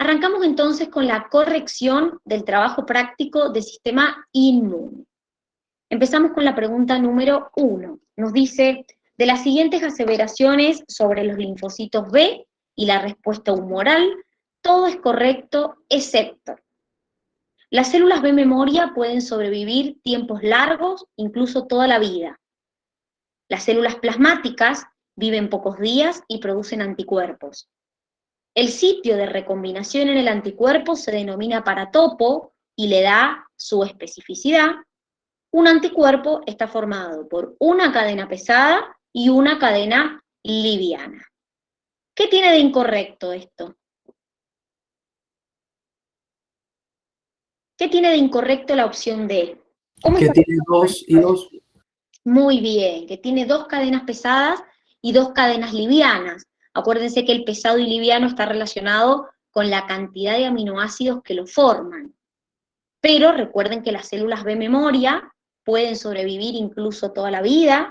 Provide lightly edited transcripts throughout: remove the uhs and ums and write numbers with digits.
Arrancamos entonces con la corrección del trabajo práctico del sistema inmune. Empezamos con la pregunta número 1. Nos dice, de las siguientes aseveraciones sobre los linfocitos B y la respuesta humoral, todo es correcto excepto. Las células B memoria pueden sobrevivir tiempos largos, incluso toda la vida. Las células plasmáticas viven pocos días y producen anticuerpos. El sitio de recombinación en el anticuerpo se denomina paratopo y le da su especificidad. Un anticuerpo está formado por una cadena pesada y una cadena liviana. ¿Qué tiene de incorrecto esto? ¿Qué tiene de incorrecto la opción D? ¿Cómo Que tiene 2 y 2. Muy bien, que tiene 2 cadenas pesadas y 2 cadenas livianas. Acuérdense que el pesado y liviano está relacionado con la cantidad de aminoácidos que lo forman. Pero recuerden que las células B memoria pueden sobrevivir incluso toda la vida,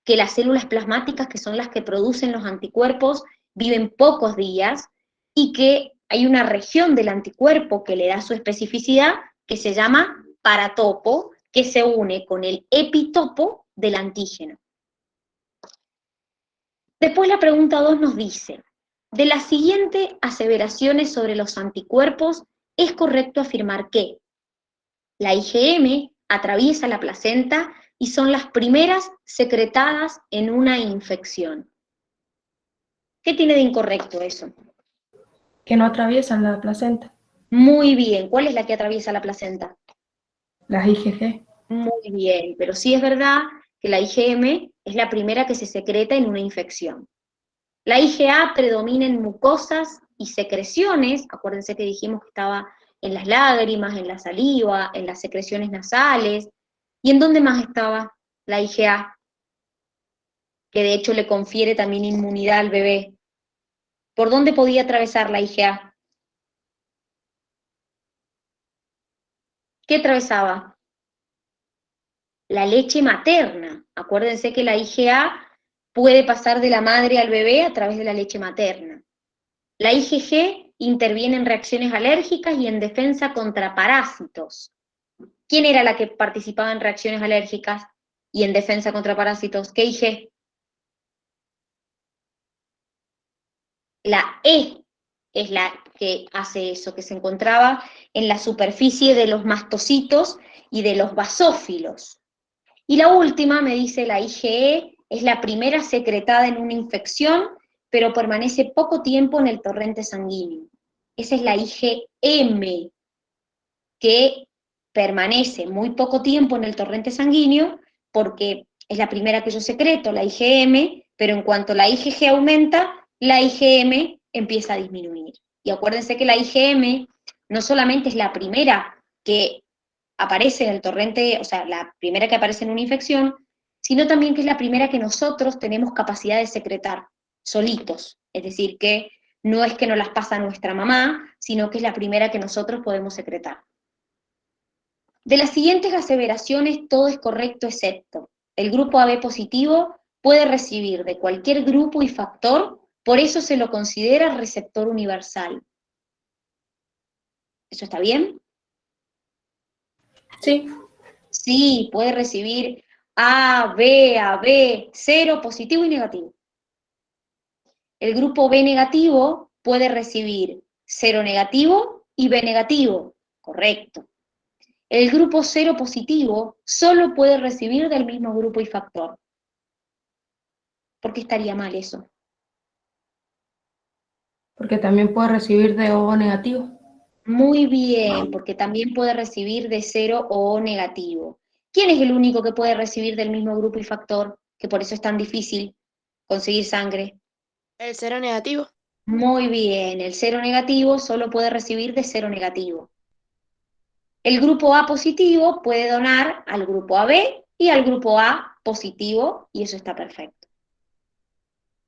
que las células plasmáticas, que son las que producen los anticuerpos, viven pocos días, y que hay una región del anticuerpo que le da su especificidad, que se llama paratopo, que se une con el epitopo del antígeno. Después la pregunta 2 nos dice, de las siguientes aseveraciones sobre los anticuerpos, es correcto afirmar que la IgM atraviesa la placenta y son las primeras secretadas en una infección. ¿Qué tiene de incorrecto eso? Que no atraviesan la placenta. Muy bien, ¿cuál es la que atraviesa la placenta? Las IgG. Muy bien, pero sí es verdad que la IgM es la primera que se secreta en una infección. La IgA predomina en mucosas y secreciones, acuérdense que dijimos que estaba en las lágrimas, en la saliva, en las secreciones nasales. ¿Y en dónde más estaba la IgA? Que de hecho le confiere también inmunidad al bebé. ¿Por dónde podía atravesar la IgA? ¿Qué atravesaba? La leche materna. Acuérdense que la IgA puede pasar de la madre al bebé a través de la leche materna. La IgG interviene en reacciones alérgicas y en defensa contra parásitos. ¿Quién era la que participaba en reacciones alérgicas y en defensa contra parásitos? ¿Qué IG? La E es la que hace eso, que se encontraba en la superficie de los mastocitos y de los basófilos. Y la última, me dice la IgE, es la primera secretada en una infección, pero permanece poco tiempo en el torrente sanguíneo. Esa es la IgM, que permanece muy poco tiempo en el torrente sanguíneo, porque es la primera que yo secreto, la IgM, pero en cuanto la IgG aumenta, la IgM empieza a disminuir. Y acuérdense que la IgM no solamente es la primera que aparece en el torrente, o sea, la primera que aparece en una infección, sino también que es la primera que nosotros tenemos capacidad de secretar solitos. Es decir, que no es que nos las pasa nuestra mamá, sino que es la primera que nosotros podemos secretar. De las siguientes aseveraciones, todo es correcto excepto el grupo AB positivo puede recibir de cualquier grupo y factor, por eso se lo considera receptor universal. ¿Eso está bien? Sí. Sí, puede recibir A, B, cero, positivo y negativo. El grupo B negativo puede recibir cero negativo y B negativo, correcto. El grupo cero positivo solo puede recibir del mismo grupo y factor. ¿Por qué estaría mal eso? Porque también puede recibir de O negativo. Muy bien, porque también puede recibir de cero o O negativo. ¿Quién es el único que puede recibir del mismo grupo y factor, que por eso es tan difícil conseguir sangre? El cero negativo. Muy bien, el cero negativo solo puede recibir de cero negativo. El grupo A positivo puede donar al grupo AB y al grupo A positivo, y eso está perfecto.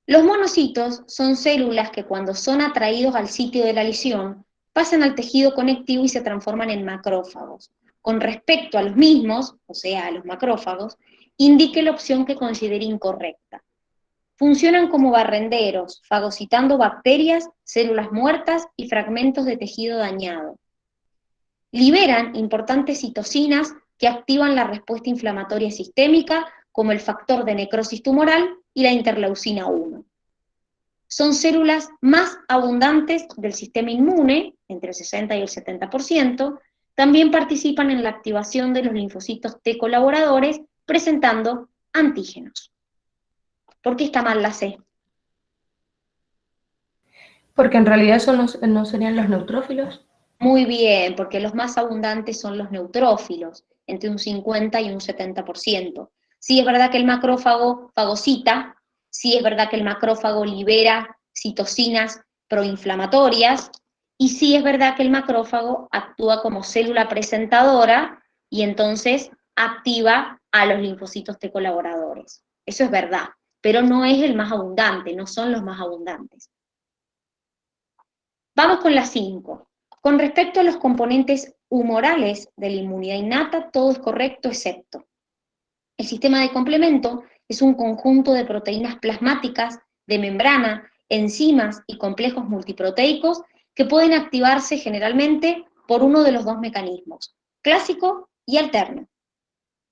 Los monocitos son células que cuando son atraídos al sitio de la lesión, pasan al tejido conectivo y se transforman en macrófagos. Con respecto a los mismos, o sea, a los macrófagos, indique la opción que considere incorrecta. funcionan como barrenderos, fagocitando bacterias, células muertas y fragmentos de tejido dañado. Liberan importantes citocinas que activan la respuesta inflamatoria sistémica, como el factor de necrosis tumoral y la interleucina 1. Son células más abundantes del sistema inmune, entre el 60 y el 70%, también participan en la activación de los linfocitos T colaboradores, presentando antígenos. ¿Por qué está mal la C? Porque en realidad eso no serían los neutrófilos. Muy bien, porque los más abundantes son los neutrófilos, entre un 50 y un 70%. Sí es verdad que el macrófago fagocita, sí es verdad que el macrófago libera citocinas proinflamatorias, y sí es verdad que el macrófago actúa como célula presentadora y entonces activa a los linfocitos T colaboradores. Eso es verdad, pero no es el más abundante, no son los más abundantes. Vamos con la 5. Con respecto a los componentes humorales de la inmunidad innata, todo es correcto excepto. El sistema de complemento es un conjunto de proteínas plasmáticas, de membrana, enzimas y complejos multiproteicos que pueden activarse generalmente por uno de los dos mecanismos, clásico y alterno.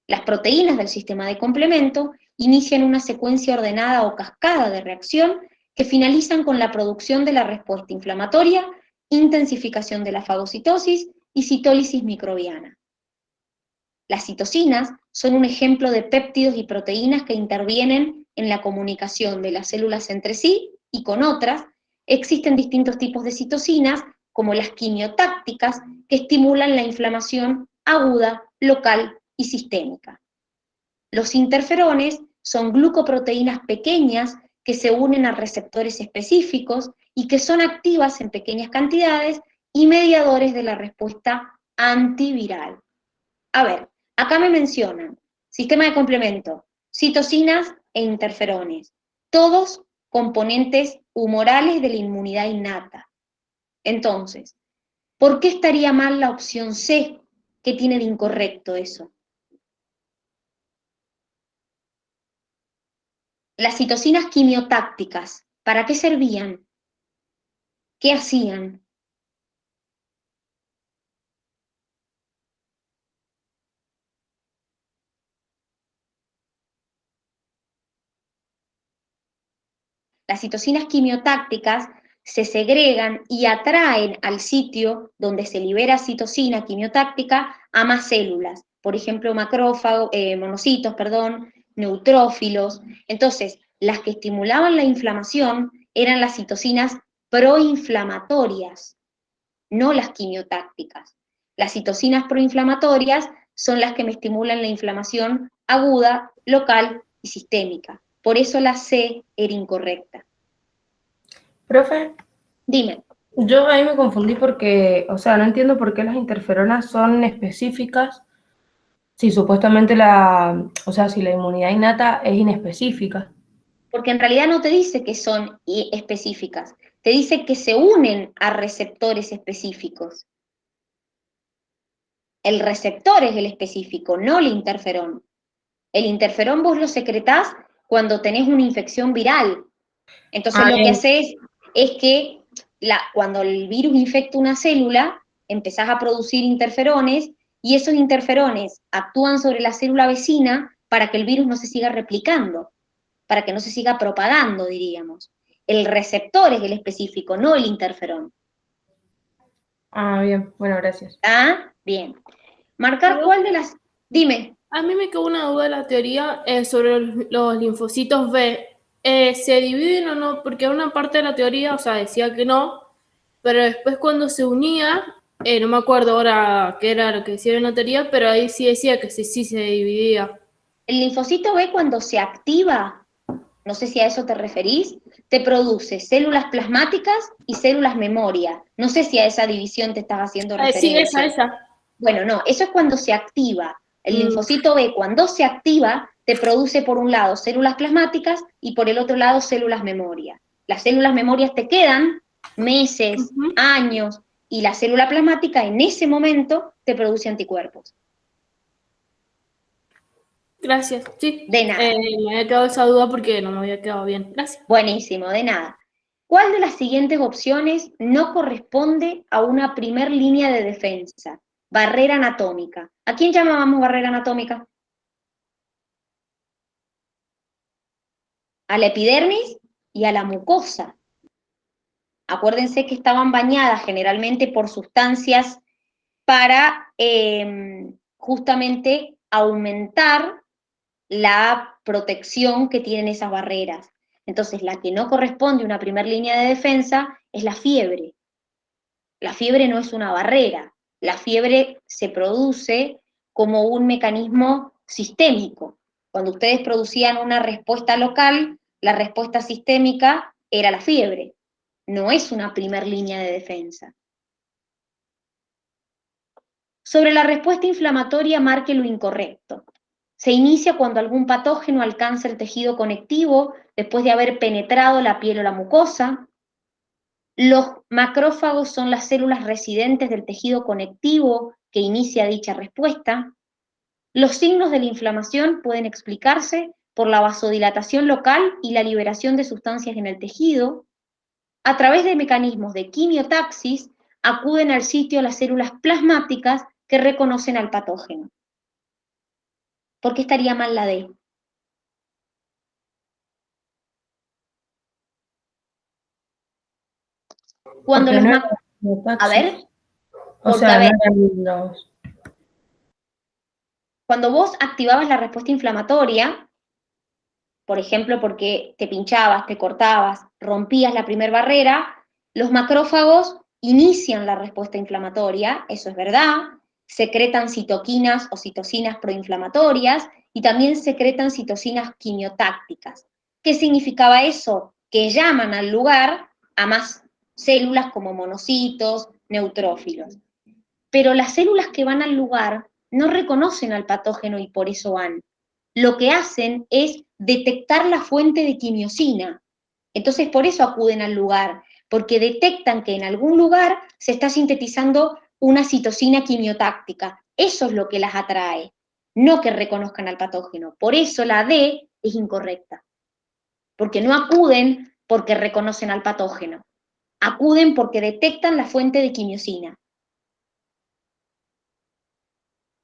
Las proteínas del sistema de complemento inician una secuencia ordenada o cascada de reacción que finalizan con la producción de la respuesta inflamatoria, intensificación de la fagocitosis y citólisis microbiana. Las citocinas son un ejemplo de péptidos y proteínas que intervienen en la comunicación de las células entre sí y con otras. Existen distintos tipos de citocinas, como las quimiotácticas, que estimulan la inflamación aguda, local y sistémica. Los interferones son glucoproteínas pequeñas que se unen a receptores específicos y que son activas en pequeñas cantidades y mediadores de la respuesta antiviral. A ver, acá me mencionan sistema de complemento, citocinas e interferones, todos componentes humorales de la inmunidad innata. Entonces, ¿por qué estaría mal la opción C? ¿Qué tiene de incorrecto eso? Las citocinas quimiotácticas, ¿para qué servían? ¿Qué hacían? Las citocinas quimiotácticas se segregan y atraen al sitio donde se libera citocina quimiotáctica a más células, por ejemplo, monocitos, neutrófilos. Entonces, las que estimulaban la inflamación eran las citocinas proinflamatorias, no las quimiotácticas. Las citocinas proinflamatorias son las que me estimulan la inflamación aguda, local y sistémica. Por eso la C era incorrecta. Profe, Dime. yo ahí me confundí porque, o sea, no entiendo por qué las interferonas son específicas si supuestamente si la inmunidad innata es inespecífica. Porque en realidad no te dice que son específicas, te dice que se unen a receptores específicos. El receptor es el específico, no el interferón. El interferón vos lo secretás cuando tenés una infección viral. Entonces lo que haces es que cuando el virus infecta una célula, empezás a producir interferones y esos interferones actúan sobre la célula vecina para que el virus no se siga replicando, para que no se siga propagando, diríamos. El receptor es el específico, no el interferón. Ah, bien, bueno, gracias. Ah, bien. Marcar cuál de las... Dime. A mí me quedó una duda de la teoría sobre los linfocitos B. ¿Se dividen o no? Porque una parte de la teoría, o sea, decía que no, pero después cuando se unía, no me acuerdo ahora qué era lo que decía en la teoría, pero ahí sí decía que sí se dividía. El linfocito B cuando se activa, no sé si a eso te referís, te produce células plasmáticas y células memoria. No sé si a esa división te estás haciendo referencia. Sí, esa. Bueno, no, eso es cuando se activa. El linfocito B, cuando se activa, te produce por un lado células plasmáticas y por el otro lado células memoria. Las células memorias te quedan meses, años, y la célula plasmática en ese momento te produce anticuerpos. Gracias, sí. De nada. Me había quedado esa duda porque no me había quedado bien. Gracias. Buenísimo, de nada. ¿Cuál de las siguientes opciones no corresponde a una primer línea de defensa? Barrera anatómica. ¿A quién llamábamos barrera anatómica? A la epidermis y a la mucosa. Acuérdense que estaban bañadas generalmente por sustancias para justamente aumentar la protección que tienen esas barreras. Entonces, la que no corresponde a una primera línea de defensa es la fiebre. La fiebre no es una barrera. La fiebre se produce como un mecanismo sistémico. Cuando ustedes producían una respuesta local, la respuesta sistémica era la fiebre. No es una primera línea de defensa. Sobre la respuesta inflamatoria, marque lo incorrecto. Se inicia cuando algún patógeno alcanza el tejido conectivo después de haber penetrado la piel o la mucosa. Los macrófagos son las células residentes del tejido conectivo que inicia dicha respuesta. Los signos de la inflamación pueden explicarse por la vasodilatación local y la liberación de sustancias en el tejido. A través de mecanismos de quimiotaxis, acuden al sitio las células plasmáticas que reconocen al patógeno. ¿Por qué estaría mal la D? Cuando Porque los no macrófagos... era A ver, o porque sea, a no ver, eran los... cuando vos activabas la respuesta inflamatoria, por ejemplo, porque te pinchabas, te cortabas, rompías la primera barrera, los macrófagos inician la respuesta inflamatoria, eso es verdad, secretan citoquinas o citocinas proinflamatorias y también secretan citocinas quimiotácticas. ¿Qué significaba eso? Que llaman al lugar a más células como monocitos, neutrófilos. Pero las células que van al lugar no reconocen al patógeno y por eso van. Lo que hacen es detectar la fuente de quimiosina. Entonces, por eso acuden al lugar, porque detectan que en algún lugar se está sintetizando una citocina quimiotáctica. Eso es lo que las atrae, no que reconozcan al patógeno. Por eso la D es incorrecta, porque no acuden porque reconocen al patógeno, acuden porque detectan la fuente de quimiosina.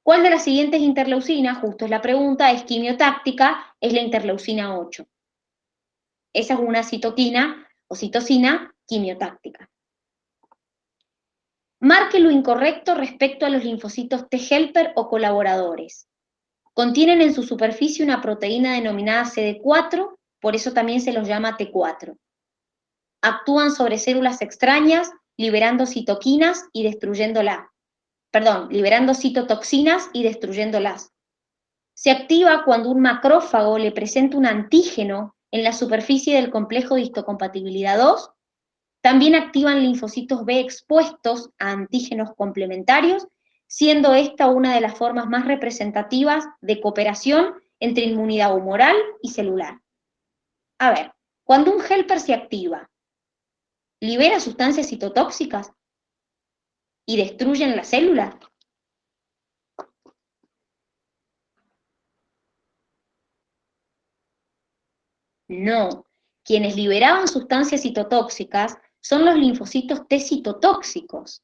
¿Cuál de las siguientes interleucinas, justo es la pregunta, es quimiotáctica? Es la interleucina 8. Esa es una citoquina o citocina quimiotáctica. Marque lo incorrecto respecto a los linfocitos T helper o colaboradores. Contienen en su superficie una proteína denominada CD4, por eso también se los llama T4. Actúan sobre células extrañas, liberando citoquinas y destruyéndolas. Liberando citotoxinas y destruyéndolas. Se activa cuando un macrófago le presenta un antígeno en la superficie del complejo de histocompatibilidad 2. También activan linfocitos B expuestos a antígenos complementarios, siendo esta una de las formas más representativas de cooperación entre inmunidad humoral y celular. A ver, cuando un helper se activa, ¿libera sustancias citotóxicas y destruyen la célula? No. Quienes liberaban sustancias citotóxicas son los linfocitos T citotóxicos.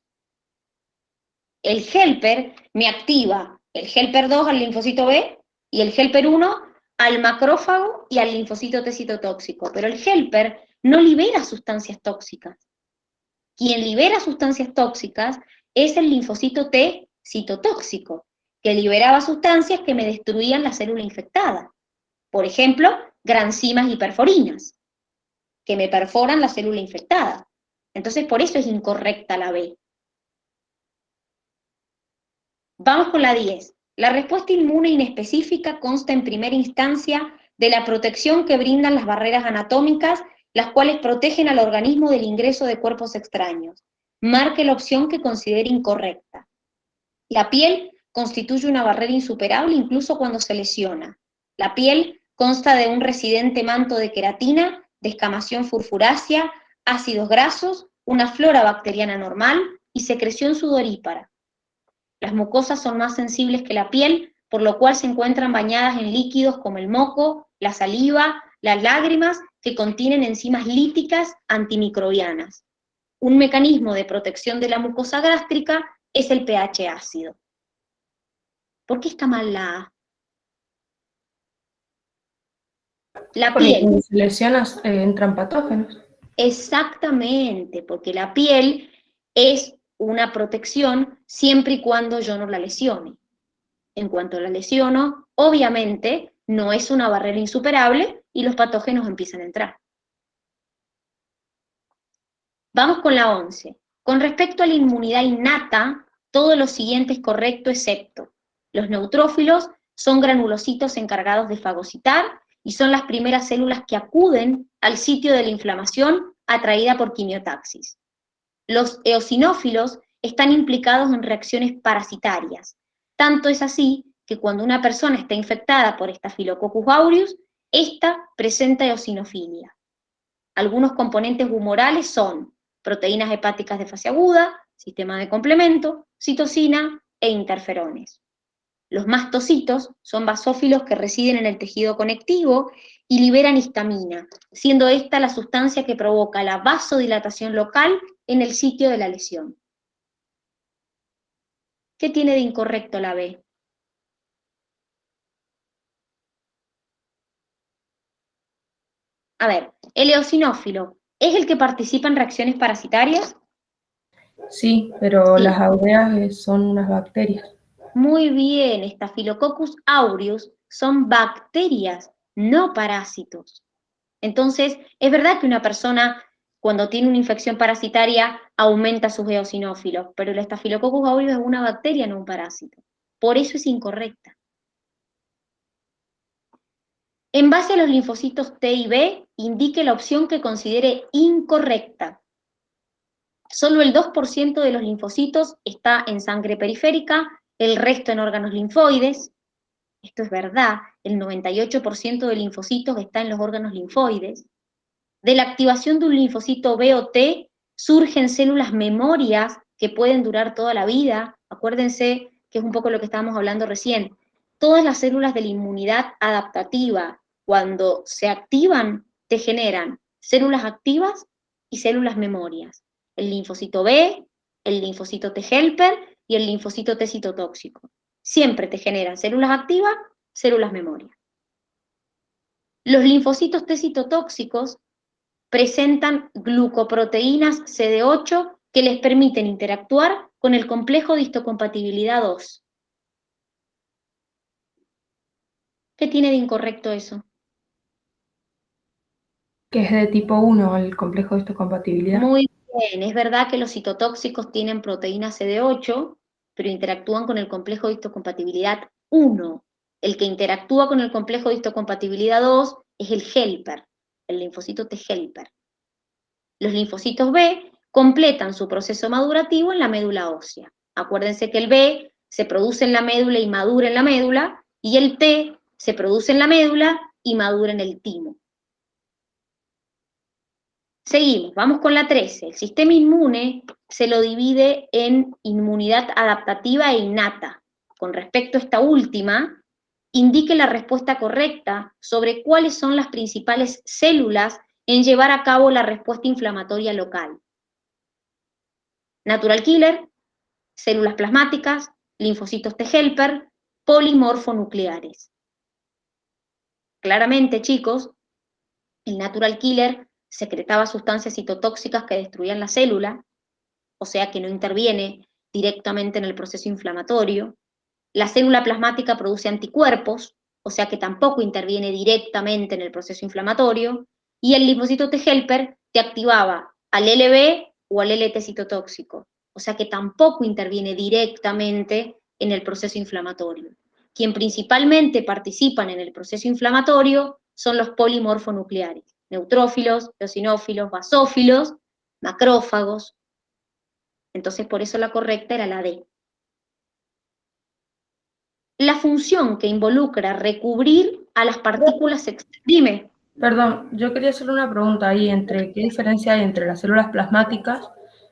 El helper me activa el helper 2 al linfocito B y el helper 1 al macrófago y al linfocito T citotóxico, pero el helper no libera sustancias tóxicas. Quien libera sustancias tóxicas es el linfocito T citotóxico, que liberaba sustancias que me destruían la célula infectada. Por ejemplo, granzimas y perforinas, que me perforan la célula infectada. Entonces, por eso es incorrecta la B. Vamos con la 10. La respuesta inmune inespecífica consta en primera instancia de la protección que brindan las barreras anatómicas, las cuales protegen al organismo del ingreso de cuerpos extraños. Marque la opción que considere incorrecta. La piel constituye una barrera insuperable incluso cuando se lesiona. La piel consta de un residente manto de queratina, descamación furfurácea, ácidos grasos, una flora bacteriana normal y secreción sudorípara. Las mucosas son más sensibles que la piel, por lo cual se encuentran bañadas en líquidos como el moco, la saliva, las lágrimas, que contienen enzimas líticas antimicrobianas. Un mecanismo de protección de la mucosa gástrica es el pH ácido. ¿Por qué está mal la A? La Porque piel. cuando se lesiona entran patógenos. Exactamente, porque la piel es una protección siempre y cuando yo no la lesione. En cuanto la lesiono, obviamente no es una barrera insuperable y los patógenos empiezan a entrar. Vamos con la 11. Con respecto a la inmunidad innata, todo lo siguiente es correcto excepto los neutrófilos son granulocitos encargados de fagocitar y son las primeras células que acuden al sitio de la inflamación atraída por quimiotaxis. Los eosinófilos están implicados en reacciones parasitarias. Tanto es así que cuando una persona está infectada por Staphylococcus aureus, esta presenta eosinofilia. Algunos componentes humorales son proteínas hepáticas de fase aguda, sistema de complemento, citosina e interferones. Los mastocitos son basófilos que residen en el tejido conectivo y liberan histamina, siendo esta la sustancia que provoca la vasodilatación local en el sitio de la lesión. ¿Qué tiene de incorrecto la B? A ver, el eosinófilo, ¿es el que participa en reacciones parasitarias? Sí, pero Sí. las aureas son unas bacterias. Muy bien, Staphylococcus aureus son bacterias, no parásitos. Entonces, es verdad que una persona cuando tiene una infección parasitaria aumenta sus eosinófilos, pero el Staphylococcus aureus es una bacteria, no un parásito. Por eso es incorrecta. En base a los linfocitos T y B, indique la opción que considere incorrecta. Solo el 2% de los linfocitos está en sangre periférica, el resto en órganos linfoides. Esto es verdad, el 98% de linfocitos está en los órganos linfoides. De la activación de un linfocito B o T surgen células memorias que pueden durar toda la vida. Acuérdense que es un poco lo que estábamos hablando recién. Todas las células de la inmunidad adaptativa, cuando se activan, te generan células activas y células memorias. El linfocito B, el linfocito T helper y el linfocito T citotóxico. Siempre te generan células activas, células memorias. Los linfocitos T citotóxicos presentan glucoproteínas CD8 que les permiten interactuar con el complejo de histocompatibilidad 2. ¿Qué tiene de incorrecto eso? Que es de tipo 1, el complejo de histocompatibilidad. Muy bien, es verdad que los citotóxicos tienen proteína CD8, pero interactúan con el complejo de histocompatibilidad 1. El que interactúa con el complejo de histocompatibilidad 2 es el helper, el linfocito T helper. Los linfocitos B completan su proceso madurativo en la médula ósea. Acuérdense que el B se produce en la médula y madura en la médula, y el T se produce en la médula y madura en el timo. Seguimos, vamos con la 13. El sistema inmune se lo divide en inmunidad adaptativa e innata. Con respecto a esta última, indique la respuesta correcta sobre cuáles son las principales células en llevar a cabo la respuesta inflamatoria local. Natural killer, células plasmáticas, linfocitos T helper, polimorfonucleares. Claramente, chicos, el natural killer secretaba sustancias citotóxicas que destruían la célula, o sea que no interviene directamente en el proceso inflamatorio. La célula plasmática produce anticuerpos, o sea que tampoco interviene directamente en el proceso inflamatorio, y el linfocito T helper te activaba al LB o al LT citotóxico, o sea que tampoco interviene directamente en el proceso inflamatorio. Quien principalmente participan en el proceso inflamatorio son los polimorfonucleares, neutrófilos, eosinófilos, basófilos, macrófagos. Entonces por eso la correcta era la D. La función que involucra recubrir a las partículas externas. Dime. Perdón, yo quería hacerle una pregunta ahí entre qué diferencia hay entre las células plasmáticas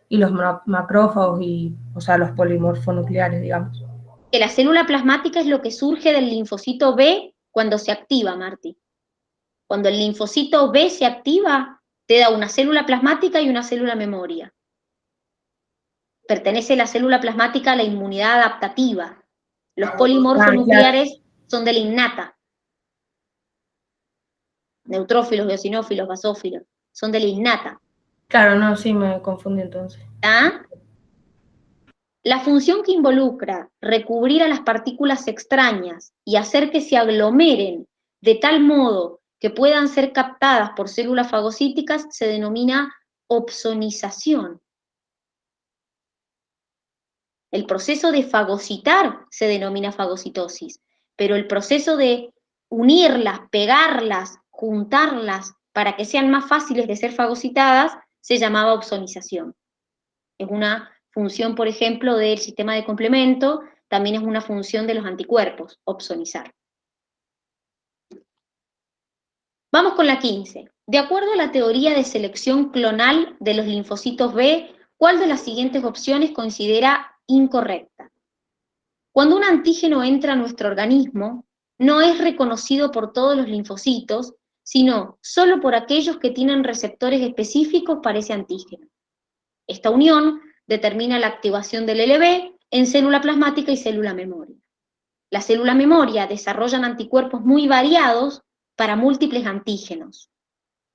y los macrófagos y, o sea, los polimorfonucleares, digamos. Que la célula plasmática es lo que surge del linfocito B cuando se activa, Marti. Cuando el linfocito B se activa, te da una célula plasmática y una célula memoria. Pertenece la célula plasmática a la inmunidad adaptativa. Los polimorfonucleares son de la innata. Neutrófilos, eosinófilos, basófilos, son de la innata. Claro, no, sí, me confundí entonces. ¿Ah? La función que involucra recubrir a las partículas extrañas y hacer que se aglomeren de tal modo que puedan ser captadas por células fagocíticas se denomina opsonización. El proceso de fagocitar se denomina fagocitosis, pero el proceso de unirlas, pegarlas, juntarlas para que sean más fáciles de ser fagocitadas se llamaba opsonización. Es una función, por ejemplo, del sistema de complemento, también es una función de los anticuerpos, opsonizar. Vamos con la 15. De acuerdo a la teoría de selección clonal de los linfocitos B, ¿cuál de las siguientes opciones considera incorrecta? Cuando un antígeno entra a nuestro organismo, no es reconocido por todos los linfocitos, sino solo por aquellos que tienen receptores específicos para ese antígeno. Esta unión determina la activación del LB en célula plasmática y célula memoria. La célula memoria desarrollan anticuerpos muy variados para múltiples antígenos.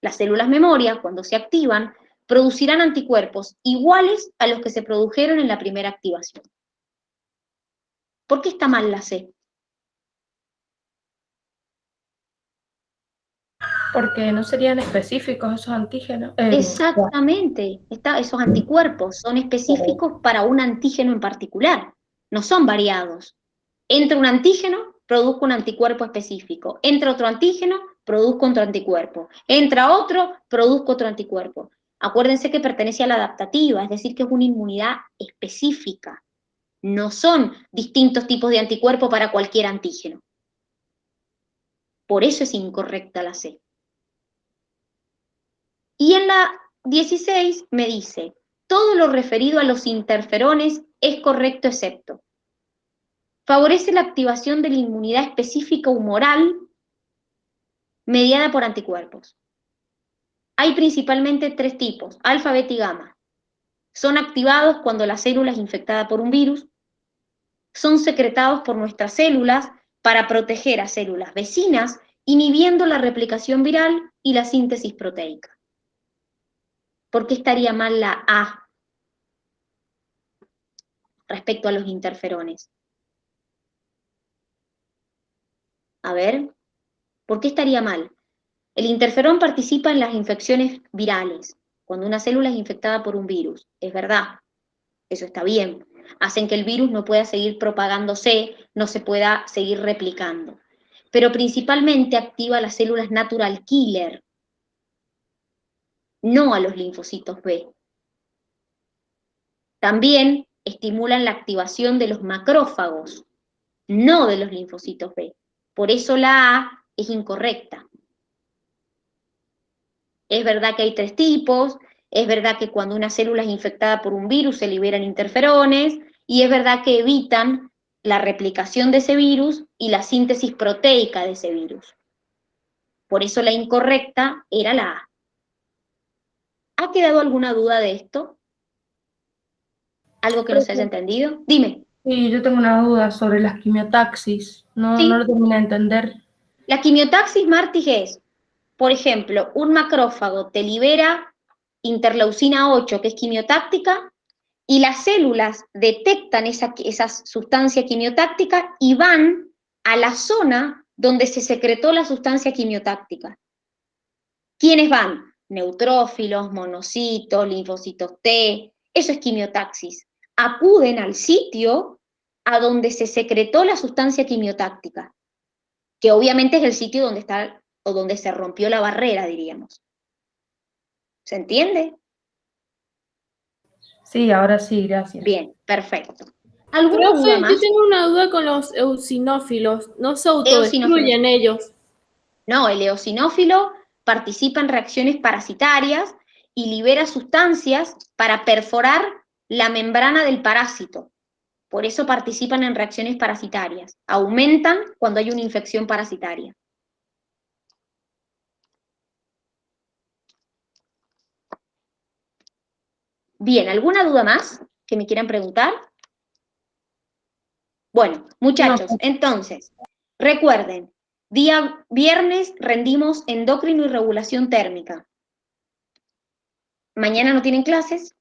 Las células memoria, cuando se activan, producirán anticuerpos iguales a los que se produjeron en la primera activación. ¿Por qué está mal la C? Porque no serían específicos esos antígenos. Exactamente, esos anticuerpos son específicos para un antígeno en particular, no son variados. Entra un antígeno, produzco un anticuerpo específico. Entra otro antígeno, produzco otro anticuerpo. Entra otro, produzco otro anticuerpo. Acuérdense que pertenece a la adaptativa, es decir, que es una inmunidad específica. No son distintos tipos de anticuerpo para cualquier antígeno. Por eso es incorrecta la C. Y en la 16 me dice, todo lo referido a los interferones es correcto excepto. Favorece la activación de la inmunidad específica humoral mediada por anticuerpos. Hay principalmente tres tipos, alfa, beta y gamma. Son activados cuando la célula es infectada por un virus, son secretados por nuestras células para proteger a células vecinas, inhibiendo la replicación viral y la síntesis proteica. ¿Por qué estaría mal la A respecto a los interferones? A ver, ¿por qué estaría mal? El interferón participa en las infecciones virales, cuando una célula es infectada por un virus. Es verdad, eso está bien. Hacen que el virus no pueda seguir propagándose, no se pueda seguir replicando. Pero principalmente activa las células natural killer, no a los linfocitos B. También estimulan la activación de los macrófagos, no de los linfocitos B. Por eso la A es incorrecta. Es verdad que hay tres tipos, es verdad que cuando una célula es infectada por un virus se liberan interferones, y es verdad que evitan la replicación de ese virus y la síntesis proteica de ese virus. Por eso la incorrecta era la A. ¿Ha quedado alguna duda de esto? ¿Algo que no se haya entendido? Dime. Sí, yo tengo una duda sobre las quimiotaxis. No, Sí. no lo terminé de entender. La quimiotaxis, Martis, es, por ejemplo, un macrófago te libera interleucina 8, que es quimiotáctica, y las células detectan esa sustancia quimiotáctica y van a la zona donde se secretó la sustancia quimiotáctica. ¿Quiénes van? Neutrófilos, monocitos, linfocitos T, eso es quimiotaxis. Acuden al sitio a donde se secretó la sustancia quimiotáctica, que obviamente es el sitio donde está, o donde se rompió la barrera, diríamos. ¿Se entiende? Sí, ahora sí, gracias. Bien, perfecto. ¿Alguna Profe, duda más? yo tengo una duda con los eosinófilos. ¿No se autodestruyen ellos? No, el eosinófilo participa en reacciones parasitarias y libera sustancias para perforar la membrana del parásito, Por eso participan en reacciones parasitarias. Aumentan cuando hay una infección parasitaria. Bien, ¿alguna duda más que me quieran preguntar? Bueno, muchachos, No. entonces, recuerden, día viernes rendimos endocrino y regulación térmica. Mañana no tienen clases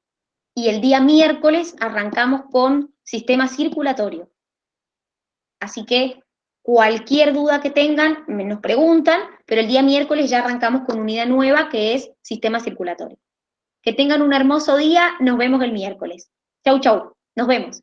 y el día miércoles arrancamos con sistema circulatorio. Así que cualquier duda que tengan, nos preguntan, pero el día miércoles ya arrancamos con unidad nueva que es sistema circulatorio. Que tengan un hermoso día, nos vemos el miércoles. Chau, chau, nos vemos.